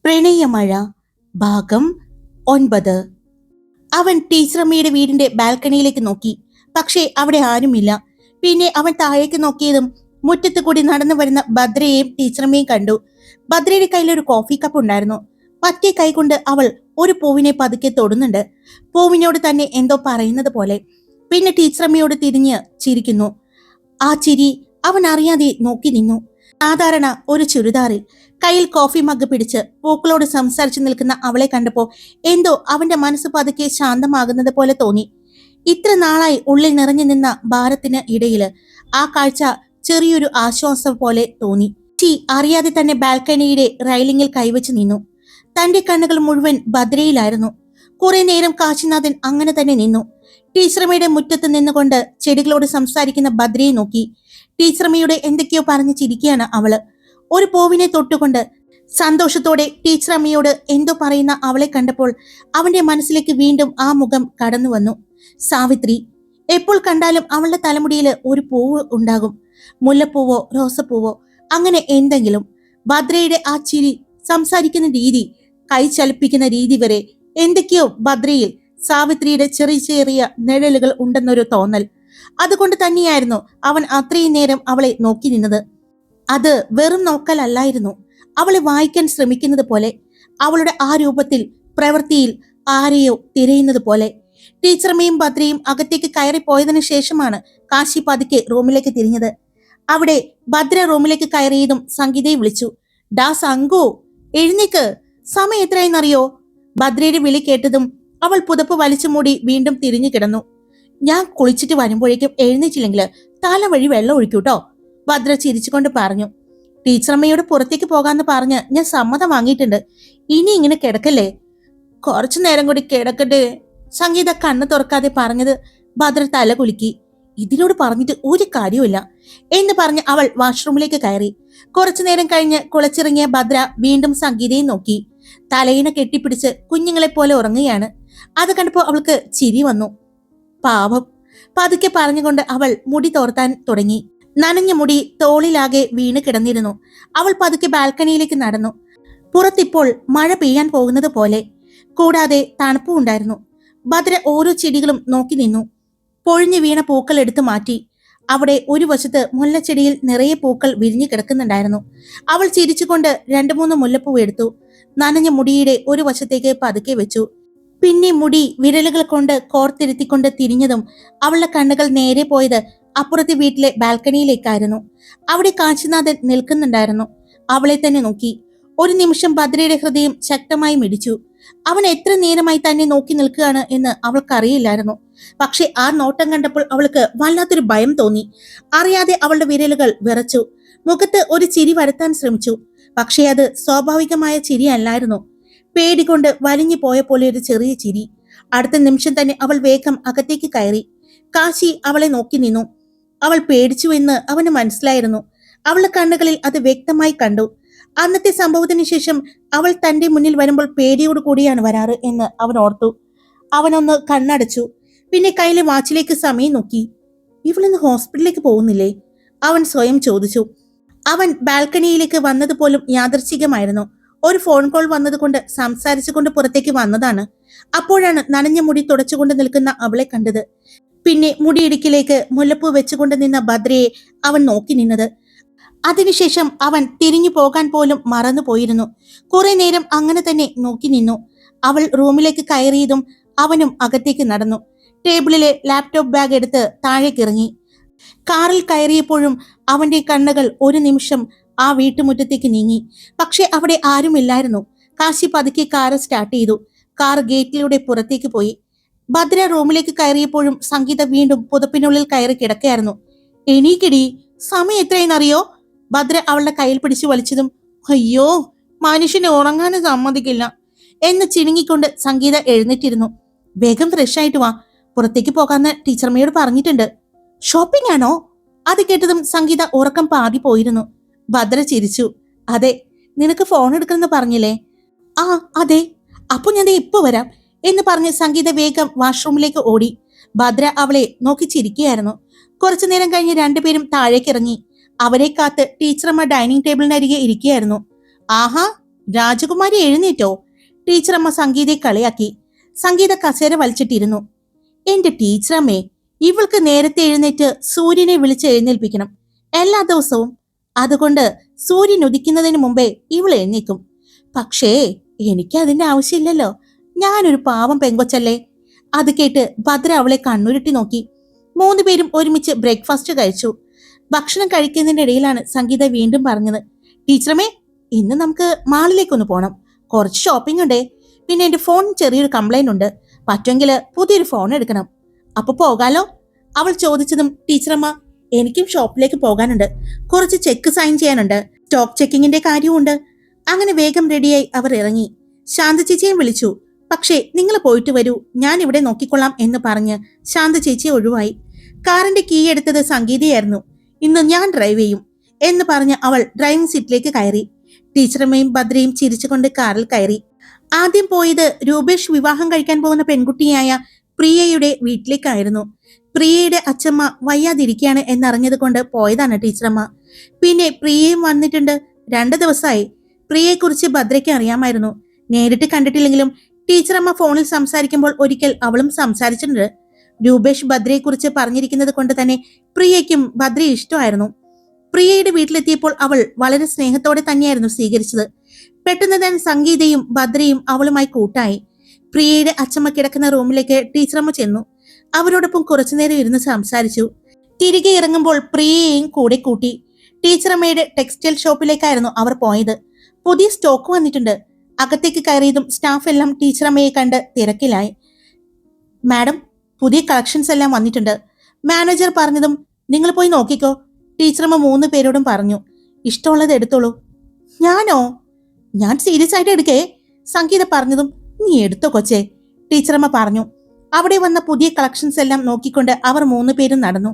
പ്രണയമഴ ഭാഗം 9. അവൻ ടീച്ചറമ്മയുടെ വീടിന്റെ ബാൽക്കണിയിലേക്ക് നോക്കി. പക്ഷേ അവിടെ ആരുമില്ല. പിന്നെ അവൻ താഴേക്ക് നോക്കിയതും മുറ്റത്ത് കൂടി നടന്നു വരുന്ന ഭദ്രയെയും ടീച്ചറമ്മയും കണ്ടു. ഭദ്രയുടെ കയ്യിൽ ഒരു കോഫി കപ്പ് ഉണ്ടായിരുന്നു. മറ്റേ കൈ കൊണ്ട് അവൾ ഒരു പൂവിനെ പതുക്കെ തൊടുന്നുണ്ട്. പൂവിനോട് തന്നെ എന്തോ പറയുന്നത് പോലെ. പിന്നെ ടീച്ചറമ്മയോട് തിരിഞ്ഞ് ചിരിക്കുന്നു. ആ ചിരി അവൻ അറിയാതെ നോക്കി നിന്നു. സാധാരണ ഒരു ചുരിദാറിൽ കയ്യിൽ കോഫി മഗ് പിടിച്ച് പൂക്കളോട് സംസാരിച്ചു നിൽക്കുന്ന അവളെ കണ്ടപ്പോ എന്തോ അവന്റെ മനസ്സ് പതുക്കെ ശാന്തമാകുന്നത് പോലെ തോന്നി. ഇത്ര നാളായി ഉള്ളിൽ നിറഞ്ഞു നിന്ന ഭാരത്തിന് ഇടയില് ആ കാഴ്ച ചെറിയൊരു ആശ്വാസം പോലെ തോന്നി. അറിയാതെ തന്നെ ബാൽക്കണിയുടെ റൈലിംഗിൽ കൈവച്ച് നിന്നു. തന്റെ കണ്ണുകൾ മുഴുവൻ ഭദ്രയിലായിരുന്നു. കുറെ നേരം കാശിനാഥൻ അങ്ങനെ തന്നെ നിന്നു. ടീച്ചറമ്മയുടെ മുറ്റത്ത് നിന്നുകൊണ്ട് ചെടികളോട് സംസാരിക്കുന്ന ഭദ്രയെ നോക്കി. ടീച്ചറമ്മയുടെ എന്തൊക്കെയോ പറഞ്ഞു ചിരിക്കുകയാണ് അവള്. ഒരു പൂവിനെ തൊട്ടുകൊണ്ട് സന്തോഷത്തോടെ ടീച്ചറമ്മയോട് എന്തോ പറയുന്ന അവളെ കണ്ടപ്പോൾ അവന്റെ മനസ്സിലേക്ക് വീണ്ടും ആ മുഖം കടന്നു വന്നു. സാവിത്രി. എപ്പോൾ കണ്ടാലും അവളുടെ തലമുടിയിൽ ഒരു പൂവ് ഉണ്ടാകും. മുല്ലപ്പൂവോ റോസപ്പൂവോ അങ്ങനെ എന്തെങ്കിലും. ഭദ്രയുടെ ആ ചിരി, സംസാരിക്കുന്ന രീതി, കൈ ചലിപ്പിക്കുന്ന രീതി വരെ എന്തൊക്കെയോ ഭദ്രയിൽ സാവിത്രിയുടെ ചെറിയ ചെറിയ നിഴലുകൾ ഉണ്ടെന്നൊരു തോന്നൽ. അതുകൊണ്ട് തന്നെയായിരുന്നു അവൻ അത്രയും നേരം അവളെ നോക്കി നിന്നത്. അത് വെറും നോക്കലല്ലായിരുന്നു. അവളെ വായിക്കാൻ ശ്രമിക്കുന്നത് പോലെ, അവളുടെ ആ രൂപത്തിൽ, പ്രവൃത്തിയിൽ ആരെയോ തിരയുന്നത് പോലെ. ടീച്ചറമ്മയും ഭദ്രയും അകത്തേക്ക് കയറിപ്പോയതിനു ശേഷമാണ് കാശി പതുക്കെ റൂമിലേക്ക് തിരിഞ്ഞത്. അവിടെ ഭദ്ര റൂമിലേക്ക് കയറിയതും സംഗീതയെ വിളിച്ചു. ഡാ സംഗു, എഴുന്നേക്ക്, സമയം എത്രയെന്നറിയോ? ഭദ്രയുടെ വിളി കേട്ടതും അവൾ പുതപ്പ് വലിച്ചു മൂടി വീണ്ടും തിരിഞ്ഞു കിടന്നു. ഞാൻ കുളിച്ചിട്ട് വരുമ്പോഴേക്കും എഴുന്നേറ്റില്ലെങ്കിൽ തല വഴി വെള്ളം ഒഴിക്കൂട്ടോ, ഭദ്ര ചിരിച്ചുകൊണ്ട് പറഞ്ഞു. ടീച്ചറമ്മയോട് പുറത്തേക്ക് പോകാന്ന് പറഞ്ഞ് ഞാൻ സമ്മതം വാങ്ങിയിട്ടുണ്ട്. ഇനി ഇങ്ങനെ കിടക്കല്ലേ, കുറച്ചു നേരം കൂടി കിടക്കട്ടെ, സംഗീത കണ്ണ് തുറക്കാതെ പറഞ്ഞത് ഭദ്ര തല കുലുക്കി. ഇതിനോട് പറഞ്ഞിട്ട് ഒരു കാര്യമില്ല എന്ന് പറഞ്ഞ് അവൾ വാഷ്റൂമിലേക്ക് കയറി. കുറച്ചു നേരം കഴിഞ്ഞ് കുളച്ചിറങ്ങിയ ഭദ്ര വീണ്ടും സംഗീതയെ നോക്കി. തലയിണ കെട്ടിപ്പിടിച്ച് കുഞ്ഞുങ്ങളെ പോലെ ഉറങ്ങുകയാണ്. അത് കണ്ടപ്പോ അവൾക്ക് ചിരി വന്നു. പാവം, പതുക്കെ പറഞ്ഞുകൊണ്ട് അവൾ മുടി തോർത്താൻ തുടങ്ങി. നനഞ്ഞ മുടി തോളിലാകെ വീണ് കിടന്നിരുന്നു. അവൾ പതുക്കെ ബാൽക്കണിയിലേക്ക് നടന്നു. പുറത്തിപ്പോൾ മഴ പെയ്യാൻ പോകുന്നത് പോലെ, കൂടാതെ തണുപ്പും ഉണ്ടായിരുന്നു. ഭദ്ര ഓരോ ചെടികളും നോക്കി നിന്നു. പൊഴിഞ്ഞു വീണ പൂക്കൾ എടുത്തു മാറ്റി. അവിടെ ഒരു വശത്ത് മുല്ലച്ചെടിയിൽ നിറയെ പൂക്കൾ വിരിഞ്ഞു കിടക്കുന്നുണ്ടായിരുന്നു. അവൾ ചിരിച്ചുകൊണ്ട് 2-3 മുല്ലപ്പൂ എടുത്തു. നനഞ്ഞ മുടിയുടെ ഒരു വശത്തേക്ക് പതുക്കെ വെച്ചു. പിന്നെ മുടി വിരലുകൾ കൊണ്ട് കോർത്തിരുത്തിക്കൊണ്ട് തിരിഞ്ഞതും അവളുടെ കണ്ണുകൾ നേരെ പോയത് അപ്പുറത്തെ വീട്ടിലെ ബാൽക്കണിയിലേക്കായിരുന്നു. അവിടെ കാശിനാഥൻ നിൽക്കുന്നുണ്ടായിരുന്നു. അവളെ തന്നെ നോക്കി. ഒരു നിമിഷം ഭദ്രയുടെ ഹൃദയം ശക്തമായി മിടിച്ചു. അവൻ എത്ര നേരമായി തന്നെ നോക്കി നിൽക്കുകയാണ് എന്ന് അവൾക്കറിയില്ലായിരുന്നു. പക്ഷെ ആ നോട്ടം കണ്ടപ്പോൾ അവൾക്ക് വല്ലാത്തൊരു ഭയം തോന്നി. അറിയാതെ അവളുടെ വിരലുകൾ വിറച്ചു. മുഖത്ത് ഒരു ചിരി വരുത്താൻ ശ്രമിച്ചു. പക്ഷെ അത് സ്വാഭാവികമായ ചിരി അല്ലായിരുന്നു. പേടികൊണ്ട് വലിഞ്ഞു പോയ പോലെ ഒരു ചെറിയ ചിരി. അടുത്ത നിമിഷം തന്നെ അവൾ വേഗം അകത്തേക്ക് കയറി. കാശി അവളെ നോക്കി നിന്നു. അവൾ പേടിച്ചു എന്ന് അവന് മനസ്സിലായിരുന്നു. അവളുടെ കണ്ണുകളിൽ അത് വ്യക്തമായി കണ്ടു. അന്നത്തെ സംഭവത്തിന് ശേഷം അവൾ തന്റെ മുന്നിൽ വരുമ്പോൾ പേടിയോട് കൂടിയാണ് വരാറ് എന്ന് അവൻ ഓർത്തു. അവനൊന്ന് കണ്ണടച്ചു. പിന്നെ കയ്യിലെ വാച്ചിലേക്ക് സമയം നോക്കി. ഇവളിന്ന് ഹോസ്പിറ്റലിലേക്ക് പോകുന്നില്ലേ? അവൻ സ്വയം ചോദിച്ചു. അവൻ ബാൽക്കണിയിലേക്ക് വന്നത് പോലും യാദൃച്ഛികമായിരുന്നു. ഒരു ഫോൺ കോൾ വന്നതുകൊണ്ട് സംസാരിച്ചുകൊണ്ട് പുറത്തേക്ക് വന്നതാണ്. അപ്പോഴാണ് നനഞ്ഞ മുടി തുടച്ചുകൊണ്ട് നിൽക്കുന്ന അവളെ കണ്ടത്. പിന്നെ മുടിയിടുക്കിലേക്ക് മുല്ലപ്പൂ വെച്ചുകൊണ്ട് നിന്ന ഭദ്രയെ അവൻ നോക്കി നിന്നത്. അതിനുശേഷം അവൻ തിരിഞ്ഞു പോകാൻ പോലും മറന്നുപോയിരുന്നു. കുറെ നേരം അങ്ങനെ തന്നെ നോക്കി നിന്നു. അവൾ റൂമിലേക്ക് കയറിയതും അവനും അകത്തേക്ക് നടന്നു. ടേബിളിലെ ലാപ്ടോപ്പ് ബാഗ് എടുത്ത് താഴേക്കിറങ്ങി. കാറിൽ കയറിയപ്പോഴും അവന്റെ കണ്ണുകൾ ഒരു നിമിഷം ആ വീട്ടുമുറ്റത്തേക്ക് നീങ്ങി. പക്ഷെ അവിടെ ആരുമില്ലായിരുന്നു. കാശി പതുക്കെ കാറ് സ്റ്റാർട്ട് ചെയ്തു. കാർ ഗേറ്റിലൂടെ പുറത്തേക്ക് പോയി. ഭദ്ര റൂമിലേക്ക് കയറിയപ്പോഴും സംഗീത വീണ്ടും പുതപ്പിനുള്ളിൽ കയറി കിടക്കുകയായിരുന്നു. എണീക്കടി, സമയം എത്രയെന്നറിയോ? ഭദ്ര അവളുടെ കയ്യിൽ പിടിച്ചു വലിച്ചതും അയ്യോ, മനുഷ്യനെ ഉറങ്ങാനും സമ്മതിക്കില്ല എന്ന് ചിണുങ്ങിക്കൊണ്ട് സംഗീത എഴുന്നേറ്റിരുന്നു. വേഗം ഫ്രഷ് ആയിട്ട് വാ, പുറത്തേക്ക് പോകാന്ന് ടീച്ചർമ്മയോട് പറഞ്ഞിട്ടുണ്ട്. ഷോപ്പിംഗ് ആണോ? അത് കേട്ടതും സംഗീത ഉറക്കം പാതി പോയിരുന്നു. ഭദ്ര ചിരിച്ചു. അതെ, നിനക്ക് ഫോൺ എടുക്കണമെന്ന് പറഞ്ഞില്ലേ? ആ അതെ, അപ്പൊ ഞാൻ ഇപ്പൊ വരാം എന്ന് പറഞ്ഞ് സംഗീത വേഗം വാഷ്റൂമിലേക്ക് ഓടി. ഭദ്ര അവളെ നോക്കി ചിരിക്കുകയായിരുന്നു. കുറച്ചു നേരം കഴിഞ്ഞ് രണ്ടുപേരും താഴേക്ക് ഇറങ്ങി. അവരെ കാത്ത് ടീച്ചറമ്മ ഡൈനിങ് ടേബിളിനരികെ ഇരിക്കുകയായിരുന്നു. ആഹാ, രാജകുമാരി എഴുന്നേറ്റോ? ടീച്ചറമ്മ സംഗീതയെ കളിയാക്കി. സംഗീത കസേര വലിച്ചിട്ടിരുന്നു. എന്റെ ടീച്ചറമ്മേ, ഇവൾക്ക് നേരത്തെ എഴുന്നേറ്റ് സൂര്യനെ വിളിച്ച് എഴുന്നേൽപ്പിക്കണം എല്ലാ ദിവസവും. അതുകൊണ്ട് സൂര്യൻ ഉദിക്കുന്നതിന് മുമ്പേ ഇവൾ എഴുന്നേക്കും. പക്ഷേ എനിക്ക് അതിന്റെ ആവശ്യമില്ലല്ലോ, ഞാനൊരു പാവം പെങ്കൊച്ചല്ലേ. അത് കേട്ട് ഭദ്ര അവളെ കണ്ണുരുട്ടി നോക്കി. 3 പേരും ഒരുമിച്ച് ബ്രേക്ക്ഫാസ്റ്റ് കഴിച്ചു. ഭക്ഷണം കഴിക്കുന്നതിന്റെ ഇടയിലാണ് സംഗീത വീണ്ടും പറഞ്ഞത്, ടീച്ചറമ്മേ, ഇന്ന് നമുക്ക് മാളിലേക്കൊന്ന് പോണം. കുറച്ച് ഷോപ്പിംഗ് ഉണ്ടേ. പിന്നെ എന്റെ ഫോൺ ചെറിയൊരു കംപ്ലൈന്റ് ഉണ്ട്. പറ്റുമെങ്കിൽ പുതിയൊരു ഫോൺ എടുക്കണം. അപ്പൊ പോകാലോ? അവൾ ചോദിച്ചതും ടീച്ചറമ്മ, എനിക്കും ഷോപ്പിലേക്ക് പോകാനുണ്ട്. കുറച്ച് ചെക്ക് സൈൻ ചെയ്യാനുണ്ട്. സ്റ്റോക്ക് ചെക്കിങ്ങിന്റെ കാര്യമുണ്ട്. അങ്ങനെ വേഗം റെഡിയായി അവർ ഇറങ്ങി. ശാന്ത ചേച്ചിയെ വിളിച്ചു. പക്ഷേ നിങ്ങൾ പോയിട്ട് വരൂ, ഞാൻ ഇവിടെ നോക്കിക്കൊള്ളാം എന്ന് പറഞ്ഞ് ശാന്ത ചേച്ചി ഒഴിവായി. കാറിന്റെ കീ എടുത്തത് സംഗീതയായിരുന്നു. ഇന്ന് ഞാൻ ഡ്രൈവ് ചെയ്യും എന്ന് പറഞ്ഞ് അവൾ ഡ്രൈവിംഗ് സീറ്റിലേക്ക് കയറി. ടീച്ചറമ്മയും ഭദ്രയും ചിരിച്ചുകൊണ്ട് കാറിൽ കയറി. ആദ്യം പോയത് രൂപേഷ് വിവാഹം കഴിക്കാൻ പോകുന്ന പെൺകുട്ടിയായ പ്രിയയുടെ വീട്ടിലേക്കായിരുന്നു. പ്രിയയുടെ അച്ഛമ്മ വയ്യാതിരിക്കുകയാണ് എന്നറിഞ്ഞത് കൊണ്ട് പോയതാണ് ടീച്ചറമ്മ. പിന്നെ പ്രിയയും വന്നിട്ടുണ്ട്. 2 ദിവസമായി. പ്രിയയെക്കുറിച്ച് ഭദ്രയ്ക്ക് അറിയാമായിരുന്നു. നേരിട്ട് കണ്ടിട്ടില്ലെങ്കിലും ടീച്ചറമ്മ ഫോണിൽ സംസാരിക്കുമ്പോൾ ഒരിക്കൽ അവളും സംസാരിച്ചിട്ടുണ്ട്. രൂപേഷ് ഭദ്രയെക്കുറിച്ച് പറഞ്ഞിരിക്കുന്നത് കൊണ്ട് തന്നെ പ്രിയയ്ക്കും ഭദ്രയെ ഇഷ്ടമായിരുന്നു. പ്രിയയുടെ വീട്ടിലെത്തിയപ്പോൾ അവൾ വളരെ സ്നേഹത്തോടെ തന്നെയായിരുന്നു സ്വീകരിച്ചത്. പെട്ടെന്ന് തന്നെ സംഗീതയും ഭദ്രയും അവളുമായി കൂട്ടായി. പ്രിയയുടെ അച്ഛമ്മ കിടക്കുന്ന റൂമിലേക്ക് ടീച്ചറമ്മ ചെന്നു. അവരോടൊപ്പം കുറച്ചുനേരം ഇരുന്ന് സംസാരിച്ചു. തിരികെ ഇറങ്ങുമ്പോൾ പ്രിയയെയും കൂടെ കൂട്ടി. ടീച്ചറമ്മയുടെ ടെക്സ്റ്റൈൽ ഷോപ്പിലേക്കായിരുന്നു അവർ പോയത്. പുതിയ സ്റ്റോക്ക് വന്നിട്ടുണ്ട്. അകത്തേക്ക് കയറിയതും സ്റ്റാഫ് എല്ലാം ടീച്ചറമ്മയെ കണ്ട് തിരക്കിലായി. മാഡം, പുതിയ കളക്ഷൻസ് എല്ലാം വന്നിട്ടുണ്ട്. മാനേജർ പറഞ്ഞതും നിങ്ങൾ പോയി നോക്കിക്കോ, ടീച്ചറമ്മ 3 പേരോടും പറഞ്ഞു. ഇഷ്ടമുള്ളത് എടുത്തോളൂ. ഞാനോ? ഞാൻ സീരിയസ് ആയിട്ട് എടുക്കേ, സംഗീത പറഞ്ഞതും നീ എടുത്തോ കൊച്ചേ, ടീച്ചറമ്മ പറഞ്ഞു. അവിടെ വന്ന പുതിയ കളക്ഷൻസ് എല്ലാം നോക്കിക്കൊണ്ട് അവർ 3 പേരും നടന്നു.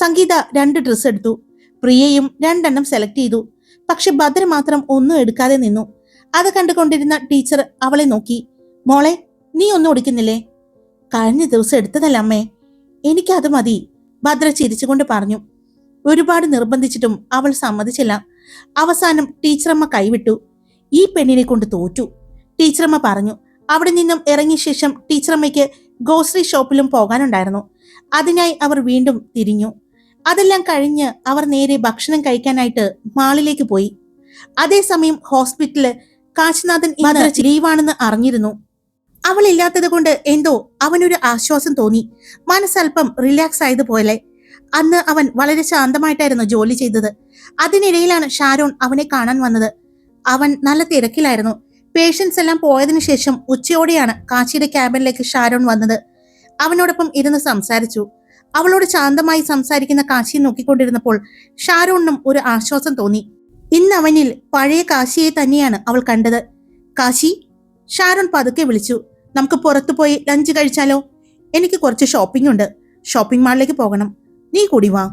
സംഗീത 2 ഡ്രസ്സ് എടുത്തു. പ്രിയയും 2 എണ്ണം സെലക്ട് ചെയ്തു. പക്ഷെ ഭദ്ര മാത്രം ഒന്നും എടുക്കാതെ നിന്നു. അത് കണ്ടുകൊണ്ടിരുന്ന ടീച്ചർ അവളെ നോക്കി. മോളെ, നീ ഒന്നും എടുക്കുന്നില്ലേ? കഴിഞ്ഞ ദിവസം എടുത്തതല്ല അമ്മേ, എനിക്കത് മതി, ഭദ്ര ചിരിച്ചുകൊണ്ട് പറഞ്ഞു. ഒരുപാട് നിർബന്ധിച്ചിട്ടും അവൾ സമ്മതിച്ചില്ല. അവസാനം ടീച്ചറമ്മ കൈവിട്ടു. ഈ പെണ്ണിനെ കൊണ്ട് തോറ്റു, ടീച്ചറമ്മ പറഞ്ഞു. അവിടെ നിന്നും ഇറങ്ങിയ ശേഷം ടീച്ചറമ്മയ്ക്ക് ഗ്രോസറി ഷോപ്പിലും പോകാനുണ്ടായിരുന്നു. അതിനായി അവർ വീണ്ടും തിരിഞ്ഞു. അതെല്ലാം കഴിഞ്ഞ് അവർ നേരെ ഭക്ഷണം കഴിക്കാനായിട്ട് മാളിലേക്ക് പോയി. അതേസമയം ഹോസ്പിറ്റലില് കാശിനാഥൻ ഇന്ന് ലീവാണെന്ന് അറിഞ്ഞിരുന്നു. അവൾ ഇല്ലാത്തത് കൊണ്ട് എന്തോ അവനൊരു ആശ്വാസം തോന്നി. മനസ്സൽപ്പം റിലാക്സ് ആയതുപോലെ. അന്ന് അവൻ വളരെ ശാന്തമായിട്ടായിരുന്നു ജോലി ചെയ്തത്. അതിനിടയിലാണ് ഷാരോൺ അവനെ കാണാൻ വന്നത്. അവൻ നല്ല തിരക്കിലായിരുന്നു. പേഷ്യൻസ് എല്ലാം പോയതിനു ശേഷം ഉച്ചയോടെയാണ് കാശിയുടെ ക്യാബിനിലേക്ക് ഷാരോൺ വന്നത്. അവനോടൊപ്പം ഇരുന്ന് സംസാരിച്ചു. അവളോട് ശാന്തമായി സംസാരിക്കുന്ന കാശിയെ നോക്കിക്കൊണ്ടിരുന്നപ്പോൾ ഷാരോണിനും ഒരു ആശ്വാസം തോന്നി. ഇന്ന് അവനിൽ പഴയ കാശിയെ തന്നെയാണ് അവൾ കണ്ടത്. കാശി, ഷാരോൺ പതുക്കെ വിളിച്ചു. നമുക്ക് പുറത്തു പോയി ലഞ്ച് കഴിച്ചാലോ? എനിക്ക് കുറച്ച് ഷോപ്പിംഗ് ഉണ്ട്. ഷോപ്പിംഗ് മാളിലേക്ക് പോകണം. നീ കൂടി വാ,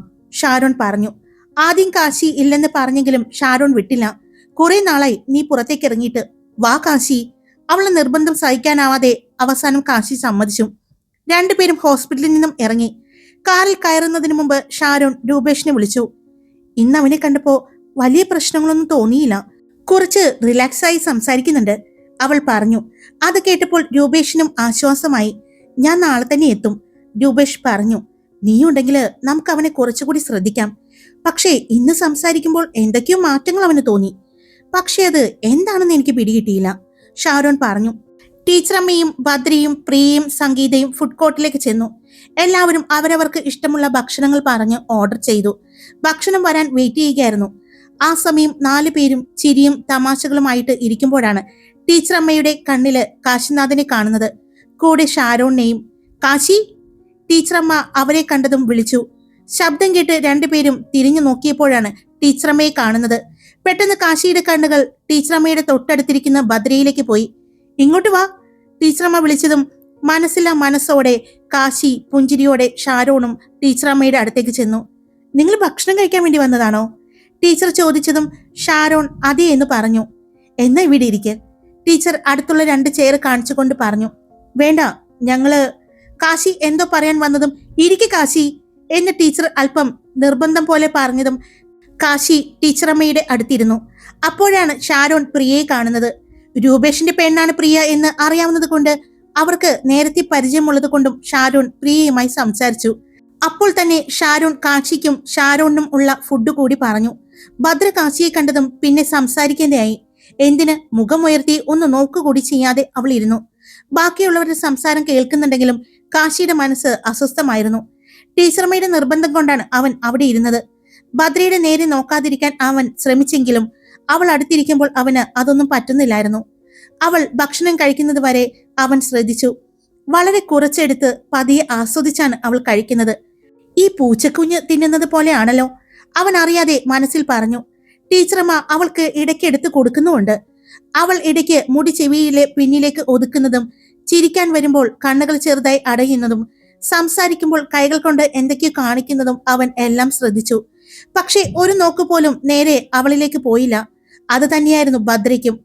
ഷാരോൺ പറഞ്ഞു. ആദ്യം കാശി ഇല്ലെന്ന് പറഞ്ഞെങ്കിലും ഷാരോൺ വിട്ടില്ല. കുറെ നാളായി നീ പുറത്തേക്ക് ഇറങ്ങിയിട്ട്. വാ കാശി. അവളെ നിർബന്ധം സഹിക്കാനാവാതെ അവസാനം കാശി സമ്മതിച്ചു. 2 പേരും ഹോസ്പിറ്റലിൽ നിന്നും ഇറങ്ങി. കാറിൽ കയറുന്നതിന് മുമ്പ് ഷാരോൺ രൂപേഷിനെ വിളിച്ചു. ഇന്ന് അവനെ കണ്ടപ്പോ വലിയ പ്രശ്നങ്ങളൊന്നും തോന്നിയില്ല. കുറച്ച് റിലാക്സായി സംസാരിക്കുന്നുണ്ട്, അവൾ പറഞ്ഞു. അത് കേട്ടപ്പോൾ രൂപേഷിനും ആശ്വാസമായി. ഞാൻ നാളെ തന്നെ എത്തും, രൂപേഷ് പറഞ്ഞു. നീയുണ്ടെങ്കിൽ നമുക്ക് അവനെ കുറച്ചുകൂടി ശ്രദ്ധിക്കാം. പക്ഷേ ഇന്ന് സംസാരിക്കുമ്പോൾ എന്തൊക്കെയോ മാറ്റങ്ങൾ അവന് തോന്നി. പക്ഷെ അത് എന്താണെന്ന് എനിക്ക് പിടികിട്ടിയില്ല, ഷാരോൺ പറഞ്ഞു. ടീച്ചറമ്മയും ഭദ്രയും പ്രിയയും സംഗീതയും ഫുഡ് കോർട്ടിലേക്ക് ചെന്നു. എല്ലാവരും അവരവർക്ക് ഇഷ്ടമുള്ള ഭക്ഷണങ്ങൾ പറഞ്ഞ് ഓർഡർ ചെയ്തു. ഭക്ഷണം വരാൻ വെയിറ്റ് ചെയ്യുകയായിരുന്നു. ആ സമയം 4 പേരും ചിരിയും തമാശകളുമായിട്ട് ഇരിക്കുമ്പോഴാണ് ടീച്ചറമ്മയുടെ കണ്ണില് കാശിനാഥനെ കാണുന്നത്. കൂടെ ഷാരോണിനെയും. കാശി, ടീച്ചറമ്മ അവരെ കണ്ടതും വിളിച്ചു. ശബ്ദം കേട്ട് 2 പേരും തിരിഞ്ഞു നോക്കിയപ്പോഴാണ് ടീച്ചറമ്മയെ കാണുന്നത്. പെട്ടെന്ന് കാശിയുടെ കണ്ണുകൾ ടീച്ചറമ്മയുടെ തൊട്ടടുത്തിരിക്കുന്ന ഭദ്രയിലേക്ക് പോയി. ഇങ്ങോട്ട് വാ, ടീച്ചറമ്മ വിളിച്ചതും മനസ്സില്ലാ മനസ്സോടെ കാശി പുഞ്ചിരിയോടെ ഷാരോണും ടീച്ചറമ്മയുടെ അടുത്തേക്ക് ചെന്നു. നിങ്ങൾ ഭക്ഷണം കഴിക്കാൻ വേണ്ടി വന്നതാണോ? ടീച്ചർ ചോദിച്ചതും ഷാരോൺ അതെ എന്ന് പറഞ്ഞു. എന്നാ ഇവിടെ ഇരിക്കെ, ടീച്ചർ അടുത്തുള്ള 2 ചെയർ കാണിച്ചുകൊണ്ട് പറഞ്ഞു. വേണ്ട, കാശി എന്തോ പറയാൻ വന്നതും ഇരിക്കെ കാശി എന്ന് ടീച്ചർ അല്പം നിർബന്ധം പോലെ പറഞ്ഞതും കാശി ടീച്ചറമ്മയുടെ അടുത്തിരുന്നു. അപ്പോഴാണ് ഷാരോൺ പ്രിയയെ കാണുന്നത്. രൂപേഷിന്റെ പെണ്ണാണ് പ്രിയ എന്ന് അറിയാവുന്നത് കൊണ്ട് അവർക്ക് നേരത്തെ പരിചയമുള്ളത് കൊണ്ടും ഷാരോൺ പ്രിയയുമായി സംസാരിച്ചു. അപ്പോൾ തന്നെ ഷാരോൺ കാശിക്കും ഷാരോണിനും ഉള്ള ഫുഡ് കൂടി പറഞ്ഞു. ഭദ്ര കാശിയെ കണ്ടതും പിന്നെ സംസാരിക്കേണ്ടയായി. എന്തിന് മുഖമുയർത്തി ഒന്ന് നോക്കുകൂടി ചെയ്യാതെ അവൾ ഇരുന്നു. ബാക്കിയുള്ളവരുടെ സംസാരം കേൾക്കുന്നുണ്ടെങ്കിലും കാശിയുടെ മനസ്സ് അസ്വസ്ഥമായിരുന്നു. ടീച്ചർമ്മയുടെ നിർബന്ധം കൊണ്ടാണ് അവൻ അവിടെ ഇരുന്നത്. ഭദ്രയുടെ നേരെ നോക്കാതിരിക്കാൻ അവൻ ശ്രമിച്ചെങ്കിലും അവൾ അടുത്തിരിക്കുമ്പോൾ അവന് അതൊന്നും പറ്റുന്നില്ലായിരുന്നു. അവൾ ഭക്ഷണം കഴിക്കുന്നത് വരെ അവൻ ശ്രദ്ധിച്ചു. വളരെ കുറച്ചെടുത്ത് പതിയെ ആസ്വദിച്ചാണ് അവൾ കഴിക്കുന്നത്. ഈ പൂച്ചക്കുഞ്ഞ് തിന്നുന്നത് പോലെയാണല്ലോ, അവൻ അറിയാതെ മനസ്സിൽ പറഞ്ഞു. ടീച്ചറമ്മ അവൾക്ക് ഇടയ്ക്ക് എടുത്ത് കൊടുക്കുന്നുമുണ്ട്. അവൾ ഇടയ്ക്ക് മുടി ചെവിയിലെ പിന്നിലേക്ക് ഒതുക്കുന്നതും ചിരിക്കാൻ വരുമ്പോൾ കണ്ണുകൾ ചെറുതായി അടയുന്നതും സംസാരിക്കുമ്പോൾ കൈകൾ കൊണ്ട് എന്തൊക്കെയോ കാണിക്കുന്നതും അവൻ എല്ലാം ശ്രദ്ധിച്ചു. പക്ഷെ ഒരു നോക്ക് പോലും നേരെ അവളിലേക്ക് പോയില്ല. അത് തന്നെയായിരുന്നു ഭദ്രയ്ക്കും.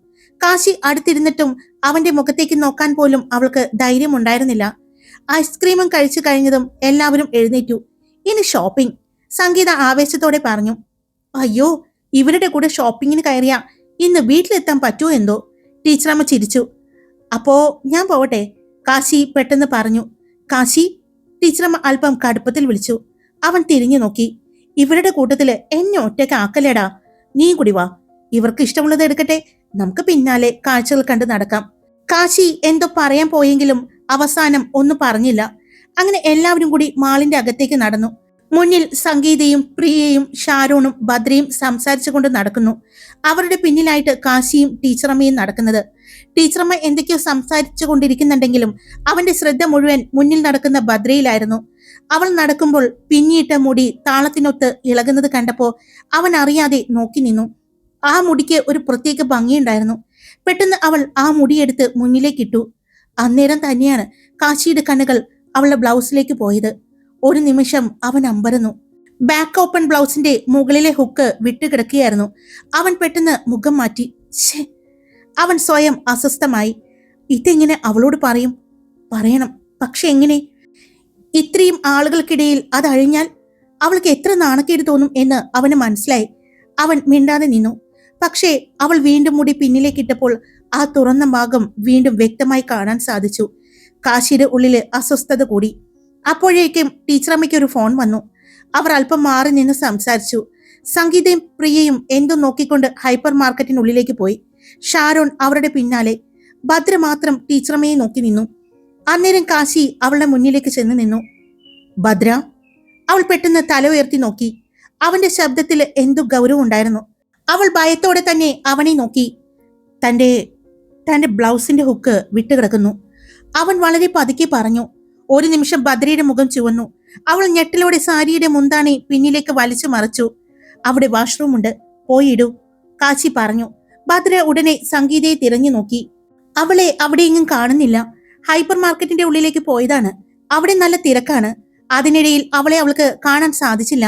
കാശി അടുത്തിരുന്നിട്ടും അവന്റെ മുഖത്തേക്ക് നോക്കാൻ പോലും അവൾക്ക് ധൈര്യമുണ്ടായിരുന്നില്ല. ഐസ്ക്രീമും കഴിച്ചു കഴിഞ്ഞതും എല്ലാവരും എഴുന്നേറ്റു. ഇനി ഷോപ്പിംഗ്, സംഗീത ആവേശത്തോടെ പറഞ്ഞു. അയ്യോ, ഇവരുടെ കൂടെ ഷോപ്പിങ്ങിന് കയറിയ ഇന്ന് വീട്ടിലെത്താൻ പറ്റുമോ എന്തോ, ടീച്ചറമ്മ ചിരിച്ചു. അപ്പോ ഞാൻ പോവട്ടെ, കാശി പെട്ടെന്ന് പറഞ്ഞു. കാശി, ടീച്ചറമ്മ അല്പം കടുപ്പത്തിൽ വിളിച്ചു. അവൻ തിരിഞ്ഞു നോക്കി. ഇവരുടെ കൂട്ടത്തില് എന്നെ ഒറ്റയ്ക്ക് ആക്കല്ലേടാ, നീ കൂടി വാ, ഇവർക്ക് ഇഷ്ടമുള്ളത് എടുക്കട്ടെ, നമുക്ക് പിന്നാലെ കാഴ്ചകൾ കണ്ട് നടക്കാം. കാശി എന്തോ പറയാൻ പോയെങ്കിലും അവസാനം ഒന്നും പറഞ്ഞില്ല. അങ്ങനെ എല്ലാവരും കൂടി മാളിന്റെ അകത്തേക്ക് നടന്നു. മുന്നിൽ സംഗീതയും പ്രിയയും ഷാരോണും ഭദ്രയും സംസാരിച്ചുകൊണ്ട് നടക്കുന്നു. അവരുടെ പിന്നിലായിട്ട് കാശിയും ടീച്ചറമ്മയും നടക്കുന്നത്. ടീച്ചറമ്മ എന്തൊക്കെയോ സംസാരിച്ചു കൊണ്ടിരിക്കുന്നുണ്ടെങ്കിലും അവന്റെ ശ്രദ്ധ മുഴുവൻ മുന്നിൽ നടക്കുന്ന ഭദ്രയിലായിരുന്നു. അവൾ നടക്കുമ്പോൾ പിന്നിയിട്ട മുടി താളത്തിനൊത്ത് ഇളകുന്നത് കണ്ടപ്പോ അവൻ അറിയാതെ നോക്കി നിന്നു. ആ മുടിക്ക് ഒരു പ്രത്യേക ഭംഗിയുണ്ടായിരുന്നു. പെട്ടെന്ന് അവൾ ആ മുടിയെടുത്ത് മുന്നിലേക്കിട്ടു. അന്നേരം തന്നെയാണ് കാശിയുടെ കണ്ണുകൾ അവളുടെ ബ്ലൗസിലേക്ക് പോയത്. ഒരു നിമിഷം അവൻ അമ്പരന്നു. ബാക്ക് ഓപ്പൺ ബ്ലൗസിന്റെ മുകളിലെ ഹുക്ക് വിട്ടുകിടക്കുകയായിരുന്നു. അവൻ പെട്ടെന്ന് മുഖം മാറ്റി. ഛേ, അവൻ സ്വയം അസ്വസ്ഥമായി. ഇതെങ്ങനെ അവളോട് പറയും? പറയണം, പക്ഷെ എങ്ങനെ? ഇത്രയും ആളുകൾക്കിടയിൽ അത് അഴിഞ്ഞാൽ അവൾക്ക് എത്ര നാണക്കേട് തോന്നും എന്ന് അവന് മനസ്സിലായി. അവൻ മിണ്ടാതെ നിന്നു. പക്ഷേ അവൾ വീണ്ടും മുടി പിന്നിലേക്കിട്ടപ്പോൾ ആ തുറന്ന ഭാഗം വീണ്ടും വ്യക്തമായി കാണാൻ സാധിച്ചു. കാശിയുടെ ഉള്ളില് അസ്വസ്ഥത കൂടി. അപ്പോഴേക്കും ടീച്ചറമ്മയ്ക്ക് ഒരു ഫോൺ വന്നു. അവർ അല്പം മാറി നിന്ന് സംസാരിച്ചു. സംഗീതയും പ്രിയയും എന്തോ നോക്കിക്കൊണ്ട് ഹൈപ്പർ മാർക്കറ്റിനുള്ളിലേക്ക് പോയി. ഷാരോൺ അവരുടെ പിന്നാലെ. ഭദ്ര മാത്രം ടീച്ചറമ്മയെ നോക്കി നിന്നു. അന്നേരം കാശി അവളുടെ മുന്നിലേക്ക് ചെന്ന് നിന്നു. ഭദ്ര, അവൾ പെട്ടെന്ന് തല ഉയർത്തി നോക്കി. അവന്റെ ശബ്ദത്തിൽ എന്തോ ഗൗരവം ഉണ്ടായിരുന്നു. അവൾ ഭയത്തോടെ തന്നെ അവനെ നോക്കി. തന്റെ ബ്ലൗസിന്റെ ഹുക്ക് വിട്ടുകിടക്കുന്നു. അവൻ വളരെ പതുക്കെ പറഞ്ഞു. ഒരു നിമിഷം ഭദ്രയുടെ മുഖം ചുവന്നു. അവൾ ഞെട്ടലോടെ സാരിയുടെ മുന്താണി പിന്നിലേക്ക് വലിച്ചു മറച്ചു. അവിടെ വാഷ്റൂം ഉണ്ട്, പോയിടൂ, കാശി പറഞ്ഞു. ഭദ്ര ഉടനെ സംഗീതയെ തിരഞ്ഞു നോക്കി. അവളെ അവിടെയെങ്ങും കാണുന്നില്ല. ഹൈപ്പർ മാർക്കറ്റിന്റെ ഉള്ളിലേക്ക് പോയതാണ്. അവിടെ നല്ല തിരക്കാണ്. അതിനിടയിൽ അവളെ അവൾക്ക് കാണാൻ സാധിച്ചില്ല.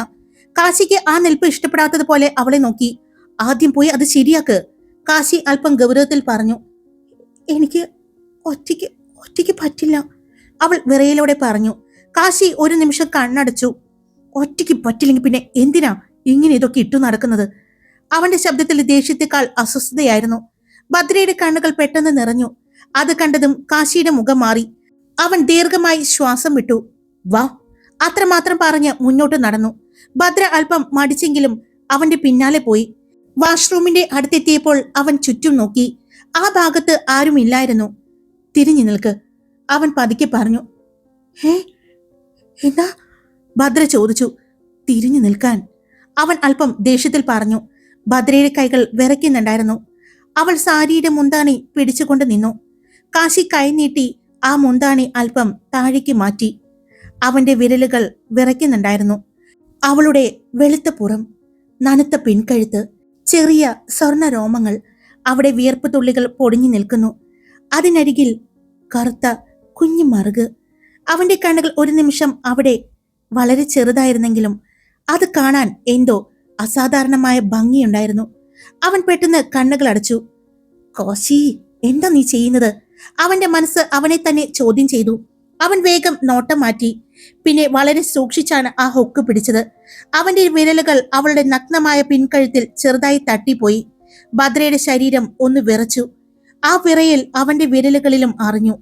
കാശിക്ക് ആ നിൽപ്പ് ഇഷ്ടപ്പെടാത്തതുപോലെ അവളെ നോക്കി. ആദ്യം പോയി അത് ശരിയാക്ക്, കാശി അല്പം ഗൗരവത്തിൽ പറഞ്ഞു. എനിക്ക് ഒറ്റയ്ക്ക് പറ്റില്ല, അവൾ വിറയലോടെ പറഞ്ഞു. കാശി ഒരു നിമിഷം കണ്ണടച്ചു. ഒറ്റയ്ക്ക് പറ്റില്ലെങ്കിൽ പിന്നെ എന്തിനാ ഇങ്ങനെ ഇതൊക്കെ ഇട്ടു നടക്കുന്നത്? അവന്റെ ശബ്ദത്തിൽ ദേഷ്യത്തെക്കാൾ അസ്വസ്ഥതയായിരുന്നു. ഭദ്രയുടെ കണ്ണുകൾ പെട്ടെന്ന് നിറഞ്ഞു. അത് കണ്ടതും കാശിയുടെ മുഖം മാറി. അവൻ ദീർഘമായി ശ്വാസം വിട്ടു. വാ, അത്രമാത്രം പറഞ്ഞ് മുന്നോട്ട് നടന്നു. ഭദ്ര അല്പം മടിച്ചെങ്കിലും അവന്റെ പിന്നാലെ പോയി. വാഷ്റൂമിന്റെ അടുത്തെത്തിയപ്പോൾ അവൻ ചുറ്റും നോക്കി. ആ ഭാഗത്ത് ആരുമില്ലായിരുന്നു. തിരിഞ്ഞു നിൽക്ക്, അവൻ പതുക്കെ പറഞ്ഞു. എന്താ? ഭദ്ര ചോദിച്ചു. തിരിഞ്ഞു നിൽക്കാൻ, അവൻ അല്പം ദേഷ്യത്തിൽ പറഞ്ഞു. ഭദ്രയുടെ കൈകൾ വിറയ്ക്കുന്നുണ്ടായിരുന്നു. അവൾ സാരിയുടെ മുന്താണി പിടിച്ചുകൊണ്ട് നിന്നു. കാശി കൈ നീട്ടി ആ മുന്താണി അല്പം താഴേക്ക് മാറ്റി. അവന്റെ വിരലുകൾ വിറയ്ക്കുന്നുണ്ടായിരുന്നു. അവളുടെ വെളുത്ത പുറം, നനുത്ത പിൻകഴുത്ത്, ചെറിയ സ്വർണ്ണ രോമങ്ങൾ, അവിടെ വിയർപ്പ് തുള്ളികൾ പൊടിഞ്ഞു നിൽക്കുന്നു. അതിനരികിൽ കറുത്ത കുഞ്ഞു മറുക്. അവന്റെ കണ്ണുകൾ ഒരു നിമിഷം അവിടെ വളരെ ചെറുതായിരുന്നെങ്കിലും അത് കാണാൻ എന്തോ അസാധാരണമായ ഭംഗിയുണ്ടായിരുന്നു. അവൻ പെട്ടെന്ന് കണ്ണുകൾ അടച്ചു. കോശി, എന്താ നീ ചെയ്യുന്നത്? അവന്റെ മനസ്സ് അവനെ തന്നെ ചോദ്യം ചെയ്തു. അവൻ വേഗം നോട്ടം മാറ്റി. പിന്നെ വളരെ സൂക്ഷിച്ചാണ് ആ ഹുക്ക് പിടിച്ചത്. അവന്റെ വിരലുകൾ അവളുടെ നഗ്നമായ പിൻകഴുത്തിൽ ചെറുതായി തട്ടിപ്പോയി. ഭദ്രയുടെ ശരീരം ഒന്ന് വിറച്ചു. ആ വിറയൽ അവന്റെ വിരലുകളിലും അറിഞ്ഞു.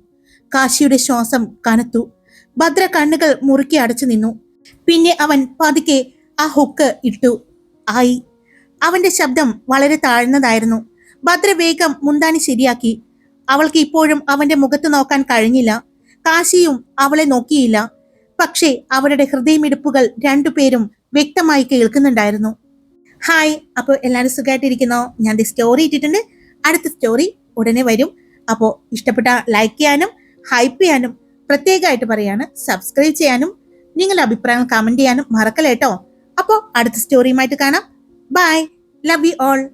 കാശിയുടെ ശ്വാസം കനത്തു. ഭദ്ര കണ്ണുകൾ മുറുക്കി അടച്ചു നിന്നു. പിന്നെ അവൻ പതുക്കെ ആ ഹുക്ക് ഇട്ടു. ആയി. അവന്റെ ശബ്ദം വളരെ താഴ്ന്നതായിരുന്നു. ഭദ്ര വേഗം മുന്താണി ശരിയാക്കി. അവൾക്ക് ഇപ്പോഴും അവന്റെ മുഖത്ത് നോക്കാൻ കഴിഞ്ഞില്ല. കാശിയും അവളെ നോക്കിയില്ല. പക്ഷേ അവരുടെ ഹൃദയമിടിപ്പുകൾ രണ്ടുപേരും വ്യക്തമായി കേൾക്കുന്നുണ്ടായിരുന്നു. ഹായ്, അപ്പോൾ എല്ലാവരും സുഖമായിട്ടിരിക്കുന്നോ? ഞാൻ സ്റ്റോറി ഇട്ടിട്ടുണ്ട്. അടുത്ത സ്റ്റോറി ഉടനെ വരും. അപ്പോൾ ഇഷ്ടപ്പെട്ട ലൈക്ക് ചെയ്യാനും ഹൈപ്പ് ചെയ്യാനും പ്രത്യേകമായിട്ട് പറയാണ്. സബ്സ്ക്രൈബ് ചെയ്യാനും നിങ്ങളുടെ അഭിപ്രായങ്ങൾ കമന്റ് ചെയ്യാനും മറക്കല്ലേട്ടോ. അപ്പോൾ അടുത്ത സ്റ്റോറിയുമായിട്ട് കാണാം. ബൈ. Love you all.